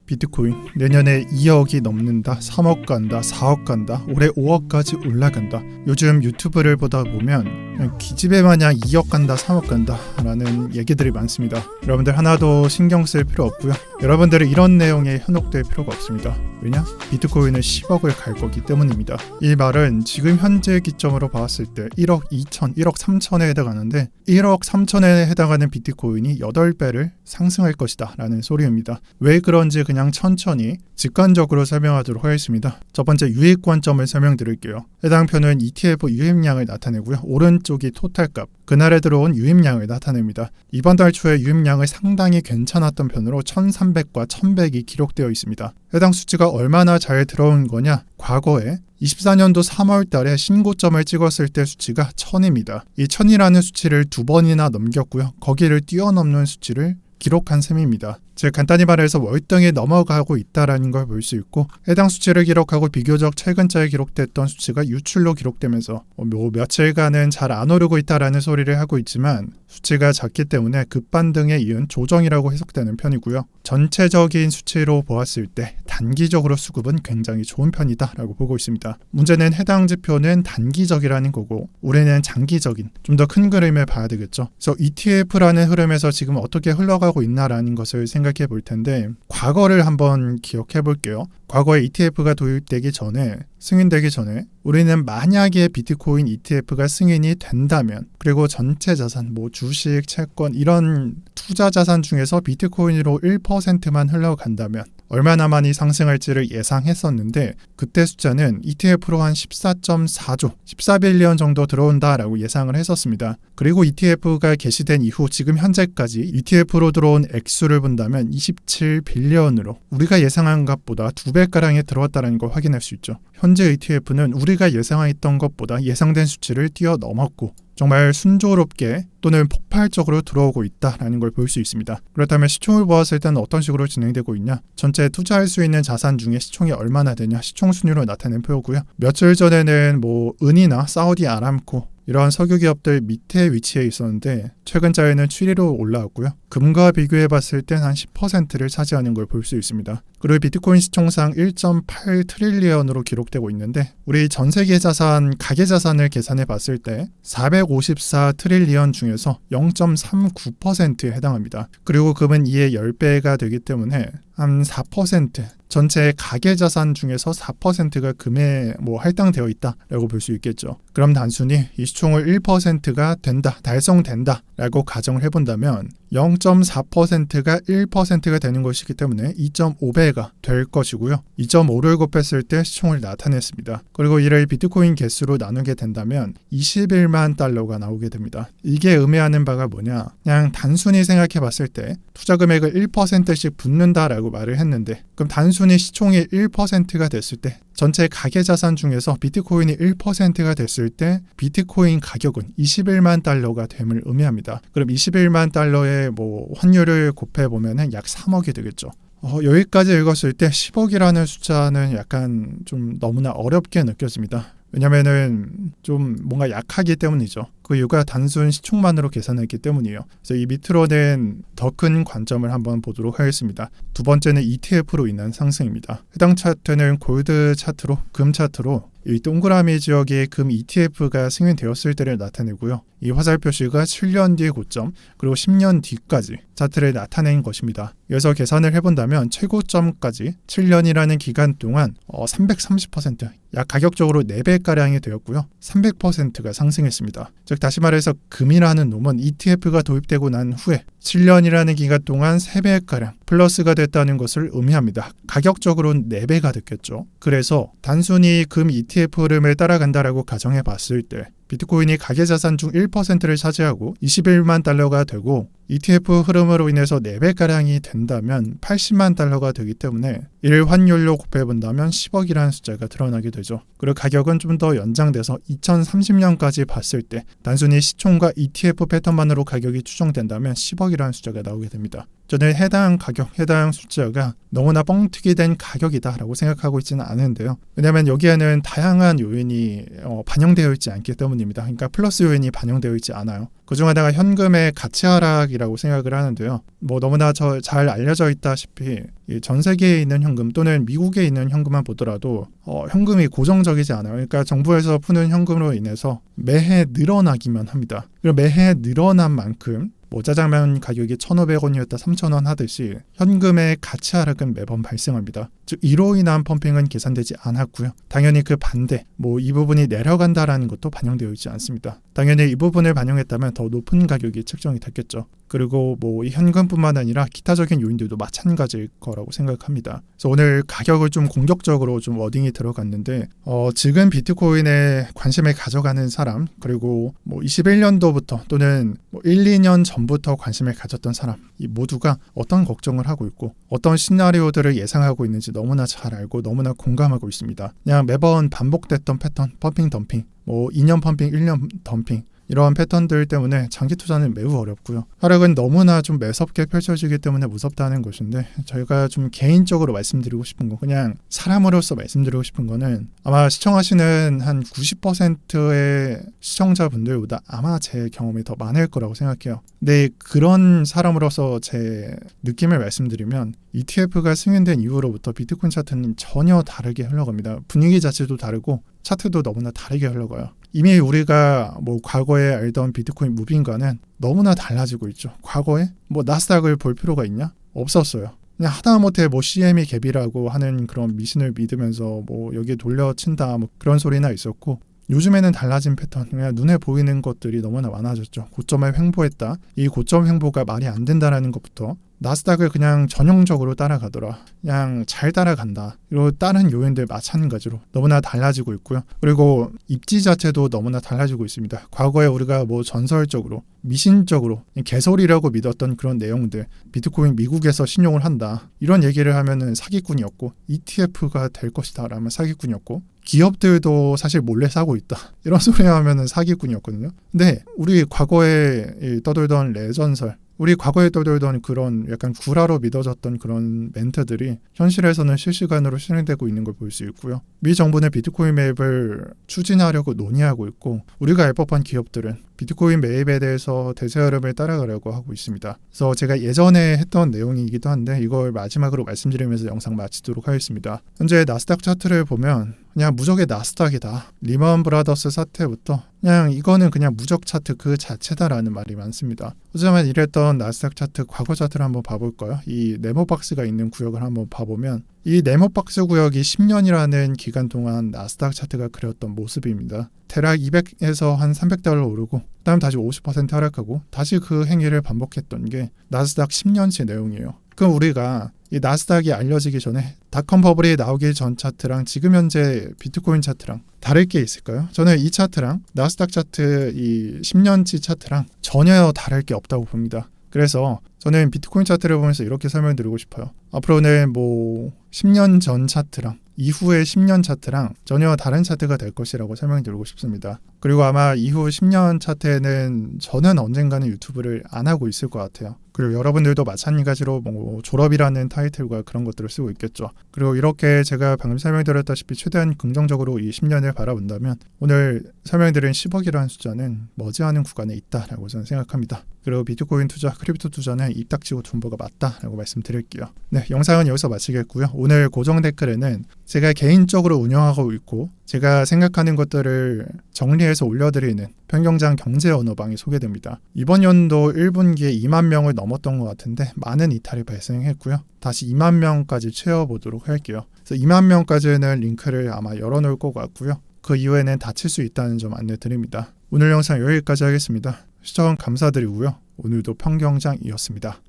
비트코인 내년에 2억이 넘는다, 3억 간다, 4억 간다, 올해 5억까지 올라간다. 요즘 유튜브를 보다 보면 그냥 기집애 마냥 2억 간다, 3억 간다 라는 얘기들이 많습니다. 여러분들 하나도 신경 쓸 필요 없고요. 여러분들은 이런 내용에 현혹될 필요가 없습니다. 왜냐? 비트코인은 10억을 갈 거기 때문입니다. 이 말은 지금 현재 기점으로 봤을 때 1억 2천, 1억 3천에 해당하는데 1억 3천에 해당하는 비트코인이 8배를 상승할 것이다 라는 소리입니다. 왜 그런지 그냥 천천히 직관적으로 설명하도록 하겠습니다. 첫 번째 유입 관점을 설명드릴게요. 해당 표는 ETF 유입량을 나타내고요. 오른쪽이 토탈값, 그날에 들어온 유입량을 나타냅니다. 이번 달 초에 유입량을 상당히 괜찮았던 편으로 1300과 1100이 기록되어 있습니다. 해당 수치가 얼마나 잘 들어온 거냐? 과거에 24년도 3월 달에 신고점을 찍었을 때 수치가 1000입니다. 이 1000이라는 수치를 2번이나 넘겼고요. 거기를 뛰어넘는 수치를 기록한 셈입니다. 즉 간단히 말해서 월등히 넘어가고 있다라는 걸 볼 수 있고, 해당 수치를 기록하고 비교적 최근자에 기록됐던 수치가 유출로 기록되면서 며칠간은 잘 안 오르고 있다라는 소리를 하고 있지만 수치가 작기 때문에 급반등에 이은 조정이라고 해석되는 편이고요. 전체적인 수치로 보았을 때 단기적으로 수급은 굉장히 좋은 편이다라고 보고 있습니다. 문제는 해당 지표는 단기적이라는 거고 우리는 장기적인 좀 더 큰 그림을 봐야 되겠죠. 그래서 ETF라는 흐름에서 지금 어떻게 흘러가고 있나라는 것을 생각해 볼 텐데, 과거를 한번 기억해 볼게요. 과거에 ETF가 도입되기 전에, 승인되기 전에 우리는 만약에 비트코인 ETF가 승인이 된다면, 그리고 전체 자산, 주식, 채권 이런 투자 자산 중에서 비트코인으로 1%만 흘러간다면 얼마나 많이 상승할지를 예상했었는데, 그때 숫자는 ETF로 한 14.4조, 14빌리언 정도 들어온다라고 예상을 했었습니다. 그리고 ETF가 개시된 이후 지금 현재까지 ETF로 들어온 액수를 본다면 27빌리언으로 우리가 예상한 것보다 2배가량이 들어왔다는 걸 확인할 수 있죠. 현재 ETF는 우리가 예상했던 것보다 예상된 수치를 뛰어넘었고 정말 순조롭게 또는 폭발적으로 들어오고 있다는 걸 볼 수 있습니다. 그렇다면 시총을 보았을 때는 어떤 식으로 진행되고 있냐? 전체 투자할 수 있는 자산 중에 시총이 얼마나 되냐? 시총 순위로 나타낸 표고요. 며칠 전에는 은이나 사우디 아람코 이러한 석유 기업들 밑에 위치해 있었는데 최근자에는 7위로 올라왔고요. 금과 비교해 봤을 땐 한 10%를 차지하는 걸 볼 수 있습니다. 그리고 비트코인 시총상 1.8 트릴리언으로 기록되고 있는데, 우리 전 세계 자산, 가계 자산을 계산해 봤을 때 454 트릴리언 중에서 0.39%에 해당합니다. 그리고 금은 이에 10배가 되기 때문에 한 4%, 전체 가계 자산 중에서 4%가 금에 할당되어 있다라고 볼 수 있겠죠. 그럼 단순히 이 시총을 1%가 된다, 달성된다 라고 가정을 해본다면 0.4%가 1%가 되는 것이기 때문에 2.5배가 될 것이고요. 2.5를 곱했을 때 시총을 나타냈습니다. 그리고 이를 비트코인 개수로 나누게 된다면 21만 달러가 나오게 됩니다. 이게 의미하는 바가 뭐냐? 그냥 단순히 생각해 봤을 때 투자 금액을 1%씩 붓는다라고 말을 했는데, 그럼 단순히 시총이 1%가 됐을 때, 전체 가계 자산 중에서 비트코인이 1%가 됐을 때 비트코인 가격은 21만 달러가 됨을 의미합니다. 그럼 21만 달러의 환율을 곱해보면 약 3억이 되겠죠. 여기까지 읽었을 때 10억이라는 숫자는 약간 좀 너무나 어렵게 느껴집니다. 왜냐면은 좀 뭔가 약하기 때문이죠. 그 이유가 단순 시총만으로 계산했기 때문이에요. 그래서 이 밑으로는 더 큰 관점을 한번 보도록 하겠습니다. 두 번째는 ETF로 인한 상승입니다. 해당 차트는 골드 차트로, 금 차트로 이 동그라미 지역에 금 ETF가 승인되었을 때를 나타내고요. 이 화살 표시가 7년 뒤의 고점, 그리고 10년 뒤까지 차트를 나타낸 것입니다. 여기서 계산을 해본다면 최고점까지 7년이라는 기간 동안 330%, 약 가격적으로 4배가량이 되었고요. 300%가 상승했습니다. 즉 다시 말해서 금이라는 놈은 ETF가 도입되고 난 후에 7년이라는 기간 동안 3배가량 플러스가 됐다는 것을 의미합니다. 가격적으로는 4배가 됐겠죠. 그래서 단순히 금 ETF 흐름을 따라간다라고 가정해 봤을 때 비트코인이 가계 자산 중 1%를 차지하고 21만 달러가 되고 ETF 흐름으로 인해서 4배가량이 된다면 80만 달러가 되기 때문에 이를 환율로 곱해본다면 10억이라는 숫자가 드러나게 되죠. 그리고 가격은 좀 더 연장돼서 2030년까지 봤을 때 단순히 시총과 ETF 패턴만으로 가격이 추정된다면 10억이라는 숫자가 나오게 됩니다. 저는 해당 가격, 해당 숫자가 너무나 뻥튀기 된 가격이다라고 생각하고 있지는 않은데요. 왜냐하면 여기에는 다양한 요인이 반영되어 있지 않기 때문입니다. 그러니까 플러스 요인이 반영되어 있지 않아요. 그중 하나가 현금의 가치 하락이라고 생각을 하는데요. 뭐 너무나 잘 알려져 있다시피 전 세계에 있는 현금 또는 미국에 있는 현금만 보더라도 현금이 고정적이지 않아요. 그러니까 정부에서 푸는 현금으로 인해서 매해 늘어나기만 합니다. 그리고 매해 늘어난 만큼 뭐 짜장면 가격이 1,500원이었다 3,000원 하듯이 현금의 가치 하락은 매번 발생합니다. 즉 이로 인한 펌핑은 계산되지 않았고요. 당연히 그 반대, 뭐 이 부분이 내려간다라는 것도 반영되어 있지 않습니다. 당연히 이 부분을 반영했다면 더 높은 가격이 책정이 됐겠죠. 그리고 뭐 이 현금뿐만 아니라 기타적인 요인들도 마찬가지일 거라고 생각합니다. 그래서 오늘 가격을 좀 공격적으로 좀 워딩이 들어갔는데 지금 비트코인에 관심을 가져가는 사람, 그리고 뭐 21년도부터 또는 뭐 1, 2년 전부터 관심을 가졌던 사람, 이 모두가 어떤 걱정을 하고 있고 어떤 시나리오들을 예상하고 있는지 너무나 잘 알고 너무나 공감하고 있습니다. 그냥 매번 반복됐던 패턴, 펌핑 덤핑, 뭐 2년 펌핑, 1년 덤핑, 이러한 패턴들 때문에 장기 투자는 매우 어렵고요. 하락은 너무나 좀 매섭게 펼쳐지기 때문에 무섭다는 것인데, 저희가 좀 개인적으로 말씀드리고 싶은 거, 그냥 사람으로서 말씀드리고 싶은 거는 아마 시청하시는 한 90%의 시청자분들보다 아마 제 경험이 더 많을 거라고 생각해요. 근데 그런 사람으로서 제 느낌을 말씀드리면 ETF가 승인된 이후로부터 비트코인 차트는 전혀 다르게 흘러갑니다. 분위기 자체도 다르고 차트도 너무나 다르게 흘러가요. 이미 우리가 뭐 과거에 알던 비트코인 무빙과는 너무나 달라지고 있죠. 과거에 뭐 나스닥을 볼 필요가 있냐? 없었어요. 그냥 하다못해 뭐 CME 갭이라고 하는 그런 미신을 믿으면서 뭐 여기에 돌려친다 뭐 그런 소리나 있었고, 요즘에는 달라진 패턴, 그냥 눈에 보이는 것들이 너무나 많아졌죠. 고점을 횡보했다. 이 고점 횡보가 말이 안 된다라는 것부터 나스닥을 그냥 전형적으로 따라가더라. 그냥 잘 따라간다. 그리고 다른 요인들 마찬가지로 너무나 달라지고 있고요. 그리고 입지 자체도 너무나 달라지고 있습니다. 과거에 우리가 뭐 전설적으로 미신적으로 개소리라고 믿었던 그런 내용들, 비트코인 미국에서 신용을 한다, 이런 얘기를 하면은 사기꾼이었고, ETF가 될 것이다 라면 사기꾼이었고, 기업들도 사실 몰래 사고 있다 이런 소리 하면은 사기꾼이었거든요. 근데 우리 과거에 떠돌던 레전설, 우리 과거에 떠돌던 그런 약간 구라로 믿어졌던 그런 멘트들이 현실에서는 실시간으로 실행되고 있는 걸 볼 수 있고요. 미 정부는 비트코인 매입을 추진하려고 논의하고 있고, 우리가 알 법한 기업들은 비트코인 매입에 대해서 대세 흐름을 따라가려고 하고 있습니다. 그래서 제가 예전에 했던 내용이기도 한데 이걸 마지막으로 말씀드리면서 영상 마치도록 하겠습니다. 현재 나스닥 차트를 보면 그냥 무적의 나스닥이다. 리먼 브라더스 사태부터 그냥 이거는 그냥 무적 차트 그 자체다라는 말이 많습니다. 하지만 이랬던 나스닥 차트 과거 차트를 한번 봐볼까요? 이 네모박스가 있는 구역을 한번 봐보면 이 네모박스 구역이 10년이라는 기간 동안 나스닥 차트가 그렸던 모습입니다. 대략 200에서 한 300달러 오르고 그다음 다시 50% 하락하고 다시 그 행위를 반복했던 게 나스닥 10년치 내용이에요. 그럼 우리가 이 나스닥이 알려지기 전에 닷컴 버블이 나오기 전 차트랑 지금 현재 비트코인 차트랑 다를 게 있을까요? 저는 이 차트랑 나스닥 차트 이 10년치 차트랑 전혀 다를 게 없다고 봅니다. 그래서 저는 비트코인 차트를 보면서 이렇게 설명드리고 싶어요. 앞으로는 뭐 10년 전 차트랑 이후의 10년 차트랑 전혀 다른 차트가 될 것이라고 설명드리고 싶습니다. 그리고 아마 이후 10년 차트에는 저는 언젠가는 유튜브를 안 하고 있을 것 같아요. 그리고 여러분들도 마찬가지로 뭐 졸업이라는 타이틀과 그런 것들을 쓰고 있겠죠. 그리고 이렇게 제가 방금 설명드렸다시피 최대한 긍정적으로 이 10년을 바라본다면 오늘 설명드린 10억이라는 숫자는 머지않은 구간에 있다라고 저는 생각합니다. 그리고 비트코인 투자, 크립토 투자는 입 닥치고 둔보가 맞다라고 말씀드릴게요. 네, 영상은 여기서 마치겠고요. 오늘 고정 댓글에는 제가 개인적으로 운영하고 있고 제가 생각하는 것들을 정리해서 올려드리는 평경장 경제 언어방이 소개됩니다. 이번 연도 1분기에 2만 명을 넘었던 것 같은데 많은 이탈이 발생했고요. 다시 2만 명까지 채워보도록 할게요. 그래서 2만 명까지는 링크를 아마 열어놓을 것 같고요. 그 이후에는 닫힐 수 있다는 점 안내드립니다. 오늘 영상 여기까지 하겠습니다. 시청 감사드리고요. 오늘도 평경장이었습니다.